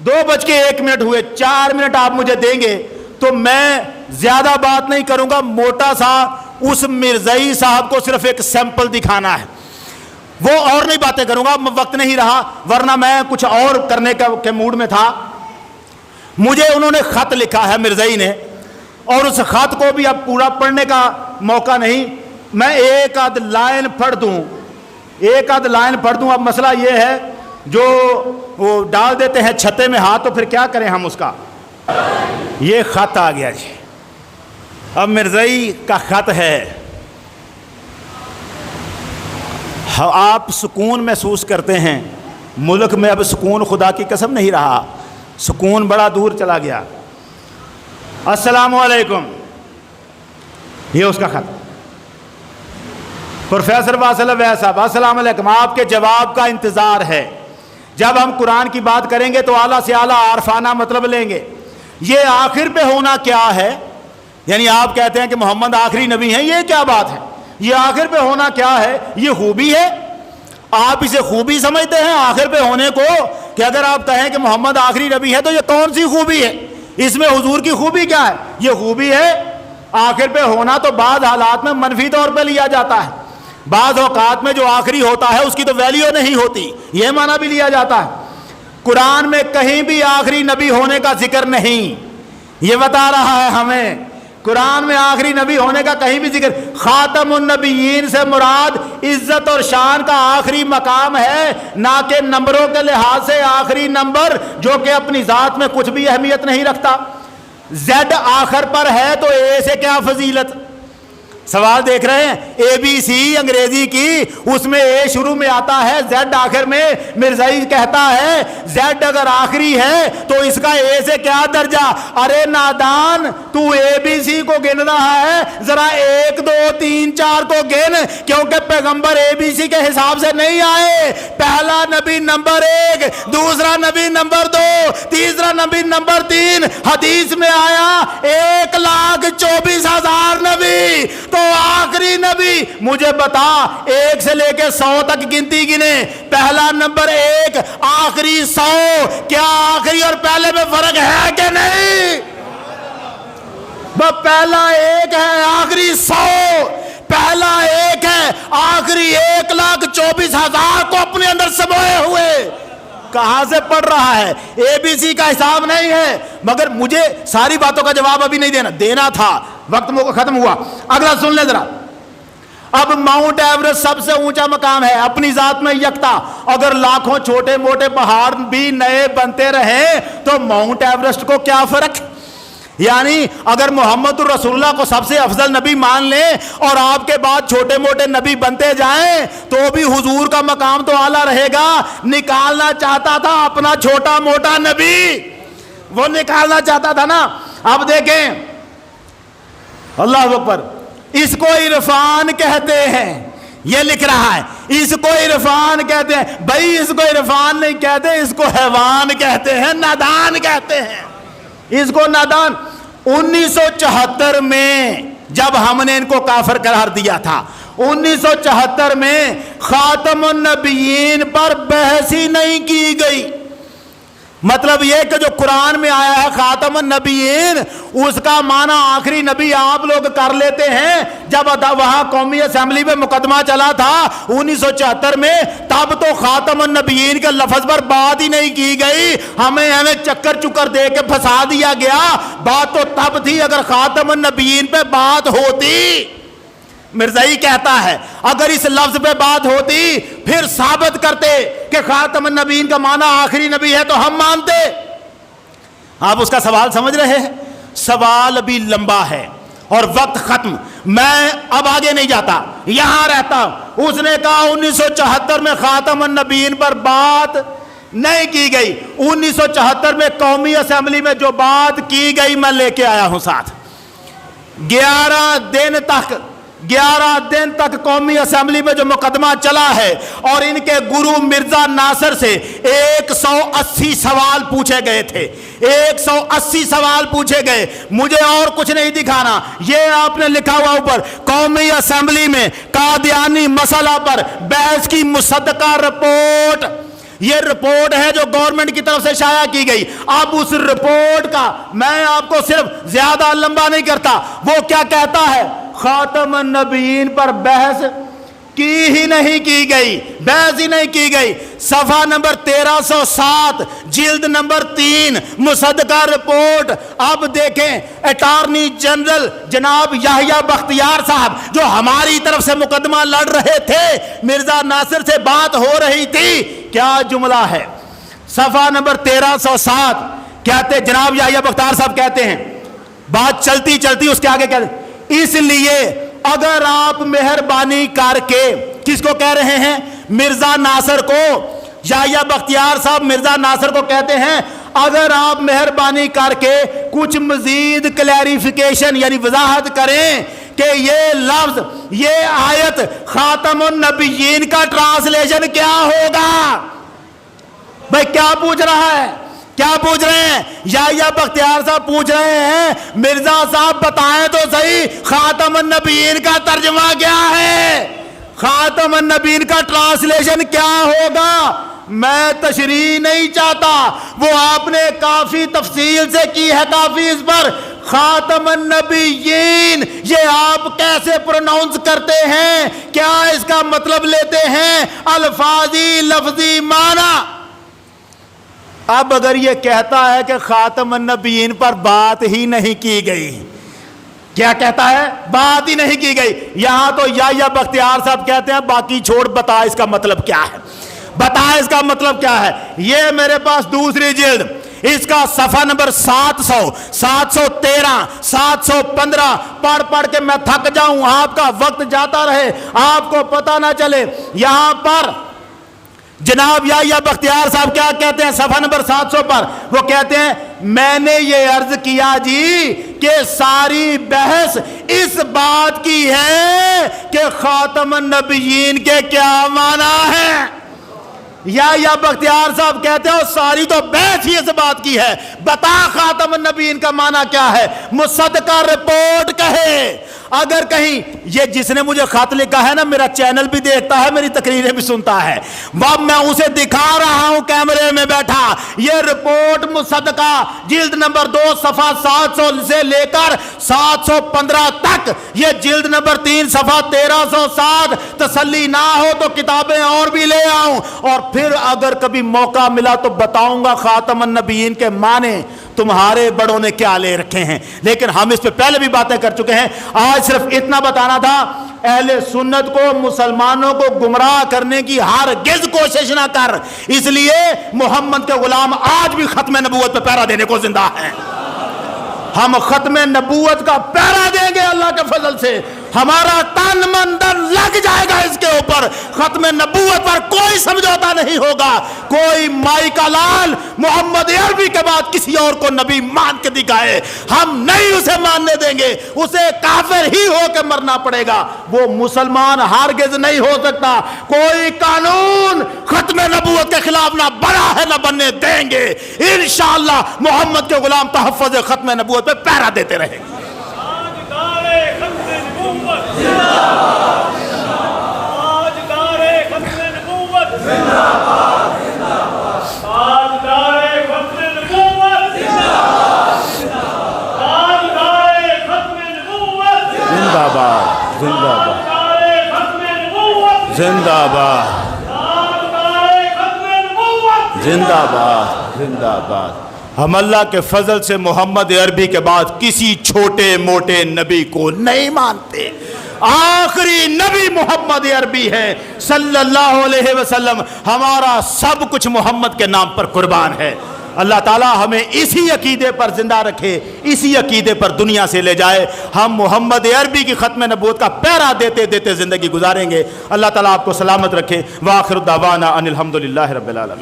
2:01 ہوئے, 4 منٹ آپ مجھے دیں گے تو میں زیادہ بات نہیں کروں گا, موٹا سا اس مرزائی صاحب کو صرف ایک سیمپل دکھانا ہے, وہ اور نہیں باتیں کروں گا, وقت نہیں رہا, ورنہ میں کچھ اور کرنے کے موڈ میں تھا. مجھے انہوں نے خط لکھا ہے مرزائی نے, اور اس خط کو بھی اب پورا پڑھنے کا موقع نہیں, میں ایک آدھ لائن پڑھ دوں. اب مسئلہ یہ ہے جو وہ ڈال دیتے ہیں چھتے میں ہاتھ, تو پھر کیا کریں ہم اس کا. یہ خط آ گیا جی, اب مرزائی کا خط ہے. آپ سکون محسوس کرتے ہیں, ملک میں اب سکون خدا کی قسم نہیں رہا, سکون بڑا دور چلا گیا. السلام علیکم, یہ اس کا خط. پروفیسر واصل ویس صاحب, السلام علیکم, آپ کے جواب کا انتظار ہے. جب ہم قرآن کی بات کریں گے تو اعلیٰ سے اعلیٰ عارفانہ مطلب لیں گے. یہ آخر پہ ہونا کیا ہے, یعنی آپ کہتے ہیں کہ محمد آخری نبی ہیں, یہ کیا بات ہے؟ یہ آخر پہ ہونا کیا ہے؟ یہ خوبی ہے؟ آپ اسے خوبی سمجھتے ہیں آخر پہ ہونے کو, کہ اگر آپ کہیں کہ محمد آخری نبی ہے تو یہ کون سی خوبی ہے؟ اس میں حضور کی خوبی کیا ہے؟ یہ خوبی ہے آخر پہ ہونا. تو بعض حالات میں منفی طور پہ لیا جاتا ہے, بعض اوقات میں جو آخری ہوتا ہے اس کی تو ویلیو نہیں ہوتی, یہ معنی بھی لیا جاتا ہے. قرآن میں کہیں بھی آخری نبی ہونے کا ذکر نہیں, یہ بتا رہا ہے ہمیں. قرآن میں آخری نبی ہونے کا کہیں بھی ذکر. خاتم النبیین سے مراد عزت اور شان کا آخری مقام ہے, نہ کہ نمبروں کے لحاظ سے آخری نمبر جو کہ اپنی ذات میں کچھ بھی اہمیت نہیں رکھتا. زیڈ آخر پر ہے تو اے سے کیا فضیلت؟ سوال دیکھ رہے ہیں, اے بی سی انگریزی کی, اس میں اے شروع میں آتا ہے, زیڈ آخر میں. مرزائی کہتا ہے زیڈ اگر آخری ہے تو اس کا اے سے کیا درجہ؟ ارے نادان, تو اے بی سی کو گن رہا ہے, ذرا 1 2 3 4 کو گن, کیونکہ پیغمبر اے بی سی کے حساب سے نہیں آئے. پہلا نبی نمبر 1, دوسرا نبی نمبر 2, تیسرا نبی نمبر 3. حدیث میں آیا 1,24,000 نبی, تو آخری نبی مجھے بتا 1 سے لے کے 100 تک گنتی گنے, پہلا نمبر 1, آخری 100. کیا آخری اور پہلے میں فرق ہے کہ نہیں؟ وہ پہلا 1 ہے, آخری 100. پہلا 1 ہے, آخری 1,24,000 کو اپنے اندر سموئے ہوئے. کہاں سے پڑھ رہا ہے؟ اے بی سی کا حساب نہیں ہے. مگر مجھے ساری باتوں کا جواب ابھی نہیں دینا تھا, وقت ختم ہوا. اگلا سن لیں ذرا. اب ماؤنٹ ایورسٹ سب سے اونچا مقام ہے, اپنی ذات میں یکتا. اگر لاکھوں چھوٹے موٹے پہاڑ بھی نئے بنتے رہیں تو ماؤنٹ ایورسٹ کو کیا فرق؟ یعنی اگر محمد الرسول اللہ کو سب سے افضل نبی مان لیں اور آپ کے بعد چھوٹے موٹے نبی بنتے جائیں تو بھی حضور کا مقام تو اعلیٰ رہے گا. نکالنا چاہتا تھا اپنا چھوٹا موٹا نبی, وہ نکالنا چاہتا تھا نا. اب دیکھیں, اللہ اکبر, اس کو عرفان کہتے ہیں, یہ لکھ رہا ہے, اس کو عرفان کہتے ہیں. بھائی اس کو عرفان نہیں کہتے, اس کو حیوان کہتے ہیں, نادان کہتے ہیں اس کو, نادان. 1974 میں جب ہم نے ان کو کافر قرار دیا تھا, 1974 میں خاتم النبیین پر بحث ہی نہیں کی گئی. مطلب یہ کہ جو قرآن میں آیا ہے خاتم النبیین, اس کا معنی آخری نبی آپ لوگ کر لیتے ہیں. جب وہاں قومی اسمبلی میں مقدمہ چلا تھا 1974 میں, تب تو خاتم النبیین کے لفظ پر بات ہی نہیں کی گئی. ہمیں چکر دے کے پھنسا دیا گیا. بات تو تب تھی اگر خاتم النبیین پہ بات ہوتی. مرزائی کہتا ہے اگر اس لفظ پہ بات ہوتی پھر ثابت کرتے کہ خاتم النبیین کا معنی آخری نبی ہے تو ہم مانتے. آپ اس کا سوال سمجھ رہے ہیں؟ سوال ابھی لمبا ہے اور وقت ختم. میں اب آگے نہیں جاتا, یہاں رہتا ہوں. اس نے کہا 1974 میں خاتم النبیین پر بات نہیں کی گئی. 1974 میں قومی اسمبلی میں جو بات کی گئی میں لے کے آیا ہوں ساتھ. 11 دن تک قومی اسمبلی میں جو مقدمہ چلا ہے اور ان کے گرو مرزا ناصر سے 180 سوال پوچھے گئے تھے. 180 سوال پوچھے گئے. مجھے اور کچھ نہیں دکھانا, یہ آپ نے لکھا ہوا اوپر, قومی اسمبلی میں قادیانی مسئلہ پر بحث کی مصدقہ رپورٹ. یہ رپورٹ ہے جو گورنمنٹ کی طرف سے شائع کی گئی. اب اس رپورٹ کا میں آپ کو صرف زیادہ لمبا نہیں کرتا, وہ کیا کہتا ہے, خاتم النبیین پر بحث کی ہی نہیں کی گئی, بحث ہی نہیں کی گئی. صفحہ نمبر 1307 جلد نمبر 3 مصدقہ رپورٹ. اب دیکھیں, اٹارنی جنرل جناب یحییٰ بختیار صاحب جو ہماری طرف سے مقدمہ لڑ رہے تھے, مرزا ناصر سے بات ہو رہی تھی, کیا جملہ ہے صفحہ نمبر 1307. کہتے جناب یحییٰ بختیار صاحب کہتے ہیں, بات چلتی چلتی اس کے آگے کہتے ہیں, اس لیے اگر آپ مہربانی کر کے, کس کو کہہ رہے ہیں, مرزا ناصر کو. یحییٰ بختیار صاحب مرزا ناصر کو کہتے ہیں اگر آپ مہربانی کر کے کچھ مزید کلیریفیکیشن یعنی وضاحت کریں کہ یہ لفظ, یہ آیت خاتم النبیین کا ٹرانسلیشن کیا ہوگا. بھائی کیا پوچھ رہا ہے, کیا پوچھ رہے ہیں, یحییٰ بختیار صاحب پوچھ رہے ہیں مرزا صاحب بتائیں تو صحیح خاتم النبیین کا ترجمہ کیا ہے, خاتم النبیین کا ٹرانسلیشن کیا ہوگا. میں تشریح نہیں چاہتا, وہ آپ نے کافی تفصیل سے کی ہے, کافی اس پر. خاتم النبیین یہ آپ کیسے پروناؤنس کرتے ہیں, کیا اس کا مطلب لیتے ہیں, الفاظی لفظی معنی. اب اگر یہ کہتا ہے کہ خاتم النبیین پر بات ہی نہیں کی گئی, کیا کہتا ہے, بات ہی نہیں کی گئی, یہاں تو یحییٰ بختیار صاحب کہتے ہیں باقی چھوڑ, بتا اس کا مطلب کیا ہے, بتا اس کا مطلب کیا ہے. یہ میرے پاس دوسری جلد, اس کا صفحہ نمبر 700 713 715 پڑھ پڑھ کے میں تھک جاؤں, آپ کا وقت جاتا رہے, آپ کو پتہ نہ چلے. یہاں پر جناب یحییٰ بختیار صاحب کیا کہتے ہیں صفحہ نمبر 700 پر, وہ کہتے ہیں میں نے یہ عرض کیا جی کہ ساری بحث اس بات کی ہے کہ خاتم النبیین کے کیا معنی ہے. یحییٰ بختیار صاحب کہتے ہیں ساری تو بحث ہی اس بات کی ہے, بتا خاتم النبیین کا معنی کیا ہے. مصدقہ رپورٹ کہے, اگر کہیں یہ جس نے مجھے خط لکھا ہے نا میرا چینل بھی دیکھتا ہے, میری تقریریں بھی سنتا ہے, اب میں اسے دکھا رہا ہوں کیمرے میں بیٹھا, یہ رپورٹ مصدقہ جلد نمبر 2 صفحہ 700 سے لے کر 715 تک, یہ جلد نمبر 3 صفحہ 1307. تسلی نہ ہو تو کتابیں اور بھی لے آؤں, اور پھر اگر کبھی موقع ملا تو بتاؤں گا خاتم النبیین کے معنی تمہارے بڑوں نے کیا لے رکھے ہیں. لیکن ہم اس پہ پہلے بھی باتیں کر چکے ہیں, آج صرف اتنا بتانا تھا, اہل سنت کو مسلمانوں کو گمراہ کرنے کی ہرگز کوشش نہ کر, اس لیے محمد کے غلام آج بھی ختم نبوت پہ پہرا دینے کو زندہ ہیں. ہم ختم نبوت کا پہرا دیں گے اللہ کے فضل سے, ہمارا تن من دن لگ جائے گا اس کے اوپر. ختم نبوت پر کوئی سمجھوتا نہیں ہوگا. کوئی مائی کا لال محمد عربی کے بعد کسی اور کو نبی مان کے دکھائے, ہم نہیں اسے ماننے دیں گے, اسے کافر ہی ہو کے مرنا پڑے گا, وہ مسلمان ہرگز نہیں ہو سکتا. کوئی قانون ختم نبوت کے خلاف نہ بنا ہے نہ بننے دیں گے. انشاءاللہ محمد کے غلام تحفظ ختم نبوت پہ پہرا دیتے رہیں گے. زندہ باد, زندہ باد, زندہ باد. ہم اللہ کے فضل سے محمد عربی کے بعد کسی چھوٹے موٹے نبی کو نہیں مانتے. آخری نبی محمد عربی ہے صلی اللہ علیہ وسلم. ہمارا سب کچھ محمد کے نام پر قربان ہے. اللہ تعالی ہمیں اسی عقیدے پر زندہ رکھے, اسی عقیدے پر دنیا سے لے جائے. ہم محمد عربی کی ختم نبوت کا پہرا دیتے دیتے زندگی گزاریں گے. اللہ تعالی آپ کو سلامت رکھے. وآخر دعوانا ان الحمدللہ رب العالمین.